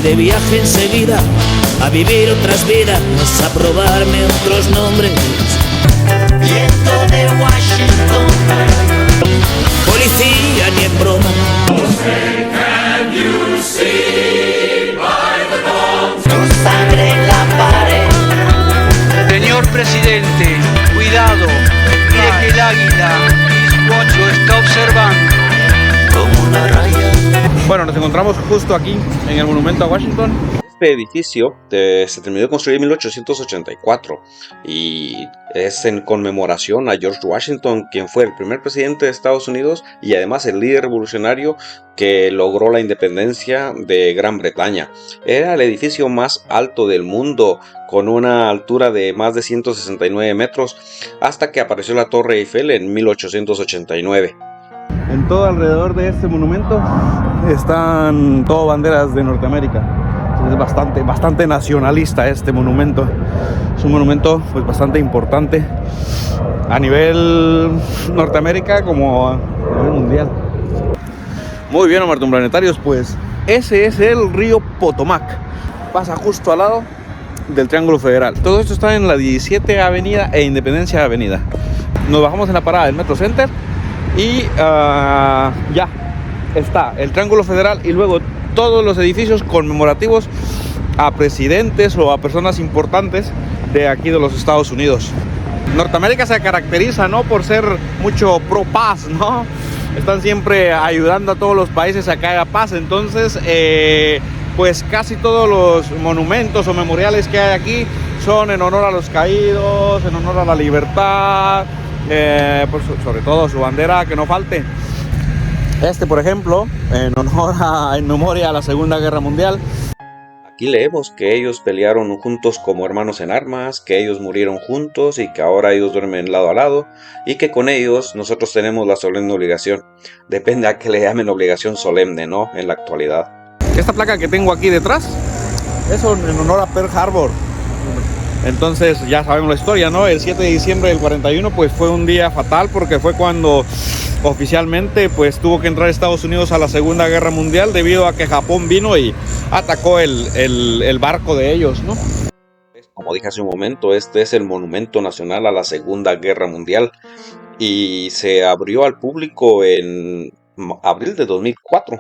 de viaje enseguida a vivir otras vidas, a probarme otros nombres. Viento de Washington, policía ni en broma. Can you see by the dawn's tu sangre en la pared? Señor presidente, cuidado, mire que el águila lo está observando. Como una raya. Bueno, nos encontramos justo aquí en el monumento a Washington. Este edificio se terminó de construir en 1884 y es en conmemoración a George Washington, quien fue el primer presidente de Estados Unidos y además el líder revolucionario que logró la independencia de Gran Bretaña. Era el edificio más alto del mundo, con una altura de más de 169 metros, hasta que apareció la Torre Eiffel en 1889. En todo alrededor de este monumento están todo banderas de Norteamérica. Es bastante nacionalista este monumento. Es un monumento pues bastante importante a nivel Norteamérica como a nivel mundial. Muy bien, Planetarios, pues ese es el río Potomac. Pasa justo al lado del Triángulo Federal. Todo esto está en la 17 Avenida e Independencia Avenida. Nos bajamos en la parada del Metro Center y ya está el Triángulo Federal y luego todos los edificios conmemorativos a presidentes o a personas importantes de aquí de los Estados Unidos. Norteamérica se caracteriza, ¿no?, por ser mucho pro paz, ¿no? Están siempre ayudando a todos los países a que haya paz. Entonces, pues casi todos los monumentos o memoriales que hay aquí son en honor a los caídos, en honor a la libertad, pues sobre todo su bandera que no falte. Este, por ejemplo, en memoria a la Segunda Guerra Mundial. Aquí leemos que ellos pelearon juntos como hermanos en armas, que ellos murieron juntos y que ahora ellos duermen lado a lado y que con ellos nosotros tenemos la solemne obligación. Depende a qué le llamen obligación solemne, ¿no?, en la actualidad. Esta placa que tengo aquí detrás es en honor a Pearl Harbor. Entonces ya sabemos la historia, ¿no? El 7 de diciembre del 41 pues fue un día fatal porque fue cuando oficialmente pues tuvo que entrar Estados Unidos a la Segunda Guerra Mundial debido a que Japón vino y atacó el barco de ellos, ¿no? Como dije hace un momento, este es el Monumento Nacional a la Segunda Guerra Mundial y se abrió al público en abril de 2004.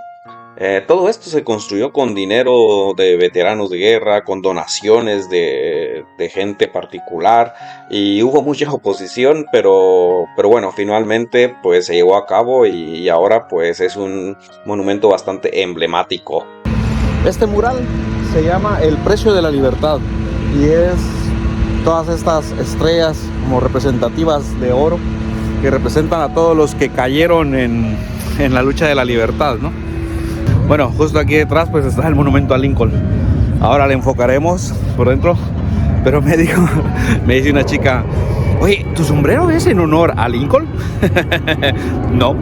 Todo esto se construyó con dinero de veteranos de guerra, con donaciones de gente particular y hubo mucha oposición, pero bueno, finalmente pues se llevó a cabo y ahora pues es un monumento bastante emblemático. Este mural se llama El Precio de la Libertad y es todas estas estrellas como representativas de oro que representan a todos los que cayeron en la lucha de la libertad, ¿no? Bueno, justo aquí detrás pues está el monumento a Lincoln. Ahora le enfocaremos por dentro, pero me dice una chica: oye, ¿tu sombrero es en honor a Lincoln? No.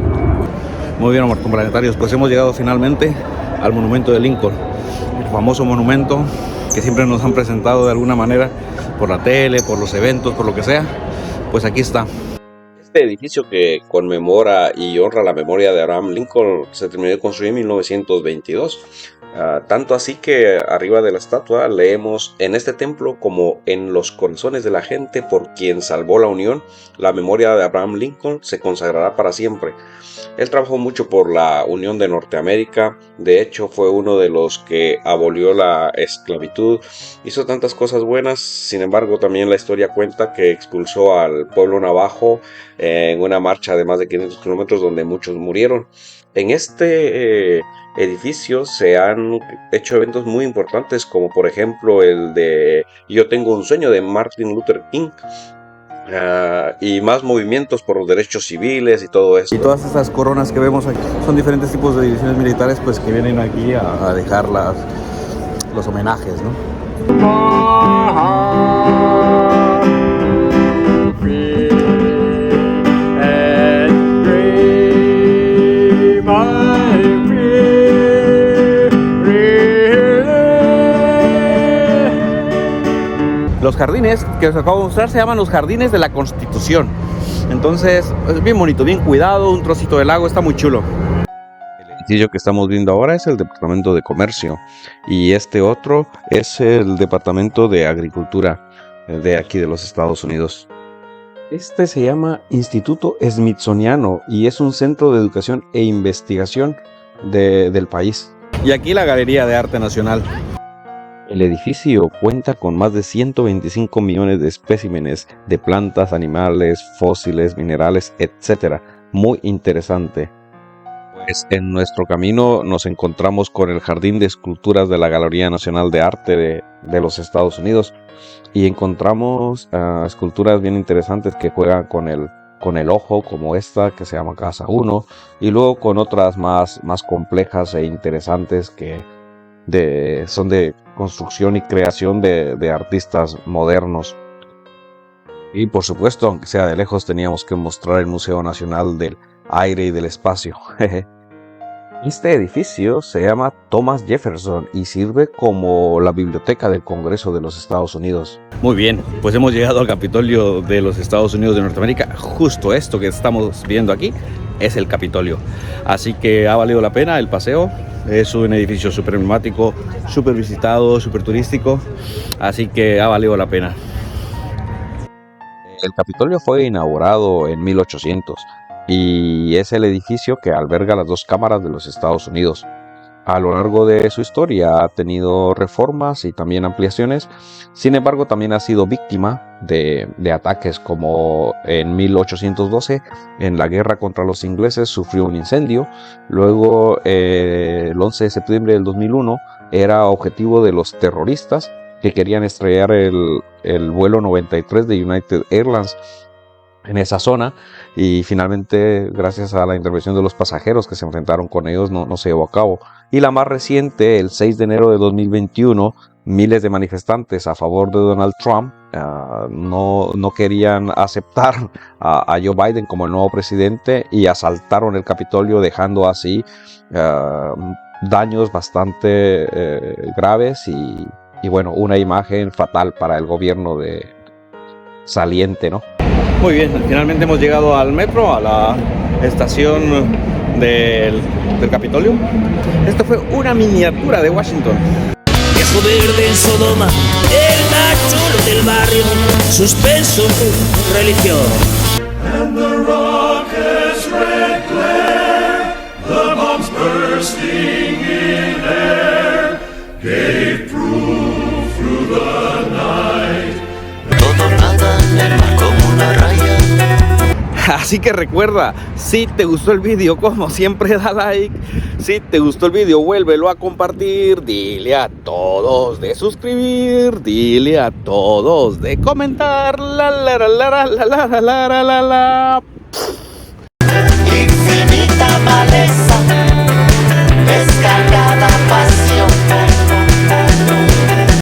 Muy bien, Planetarios, pues hemos llegado finalmente al monumento de Lincoln, el famoso monumento que siempre nos han presentado de alguna manera por la tele, por los eventos, por lo que sea. Pues aquí está. Este edificio que conmemora y honra la memoria de Abraham Lincoln se terminó de construir en 1922. Tanto así que arriba de la estatua leemos: en este templo como en los corazones de la gente por quien salvó la Unión, la memoria de Abraham Lincoln se consagrará para siempre. Él trabajó mucho por la Unión de Norteamérica, de hecho fue uno de los que abolió la esclavitud, hizo tantas cosas buenas. Sin embargo, también la historia cuenta que expulsó al pueblo navajo en una marcha de más de 500 kilómetros donde muchos murieron. En este edificio se han hecho eventos muy importantes, como por ejemplo el de Yo tengo un sueño de Martin Luther King, y más movimientos por los derechos civiles y todo eso. Y todas estas coronas que vemos aquí son diferentes tipos de divisiones militares pues que vienen aquí a dejar los homenajes, ¿no? Los jardines que os acabo de mostrar se llaman los Jardines de la Constitución. Entonces es bien bonito, bien cuidado, un trocito de lago, está muy chulo. El edificio que estamos viendo ahora es el Departamento de Comercio y este otro es el Departamento de Agricultura de aquí de los Estados Unidos. Este se llama Instituto Smithsoniano y es un centro de educación e investigación del país. Y aquí la Galería de Arte Nacional. El edificio cuenta con más de 125 millones de especímenes de plantas, animales, fósiles, minerales, etc. Muy interesante. Pues en nuestro camino nos encontramos con el Jardín de Esculturas de la Galería Nacional de Arte de los Estados Unidos y encontramos esculturas bien interesantes que juegan con el ojo, como esta que se llama Casa 1, y luego con otras más complejas e interesantes que son de construcción y creación de artistas modernos. Y por supuesto, aunque sea de lejos, teníamos que mostrar el Museo Nacional del Aire y del Espacio. Este edificio se llama Thomas Jefferson y sirve como la biblioteca del Congreso de los Estados Unidos. Muy bien, pues hemos llegado al Capitolio de los Estados Unidos de Norteamérica. Justo esto que estamos viendo aquí es el Capitolio. Así que ha valido la pena el paseo. Es un edificio súper emblemático, súper visitado, súper turístico. Así que ha valido la pena. El Capitolio fue inaugurado en 1800 y es el edificio que alberga las dos cámaras de los Estados Unidos. A lo largo de su historia ha tenido reformas y también ampliaciones. Sin embargo, también ha sido víctima de ataques, como en 1812, en la guerra contra los ingleses, sufrió un incendio. Luego, el 11 de septiembre del 2001, era objetivo de los terroristas que querían estrellar el vuelo 93 de United Airlines en esa zona, y finalmente, gracias a la intervención de los pasajeros que se enfrentaron con ellos, no se llevó a cabo. Y la más reciente, el 6 de enero de 2021, miles de manifestantes a favor de Donald Trump no querían aceptar a Joe Biden como el nuevo presidente y asaltaron el Capitolio, dejando así daños bastante graves y bueno, una imagen fatal para el gobierno saliente, ¿no? Muy bien, finalmente hemos llegado al metro, a la estación del Capitolio. Esto fue una miniatura de Washington. Viejo verde en Sodoma, el más chulo del barrio, suspenso, religión. And the rocket's red glare, the bombs bursting in air, gave proof through the night. Todo nada en el mar como una raya. Así que recuerda, si te gustó el vídeo, como siempre, da like. Si te gustó el vídeo, vuélvelo a compartir. Dile a todos de suscribir. Dile a todos de comentar. Infinita maleza.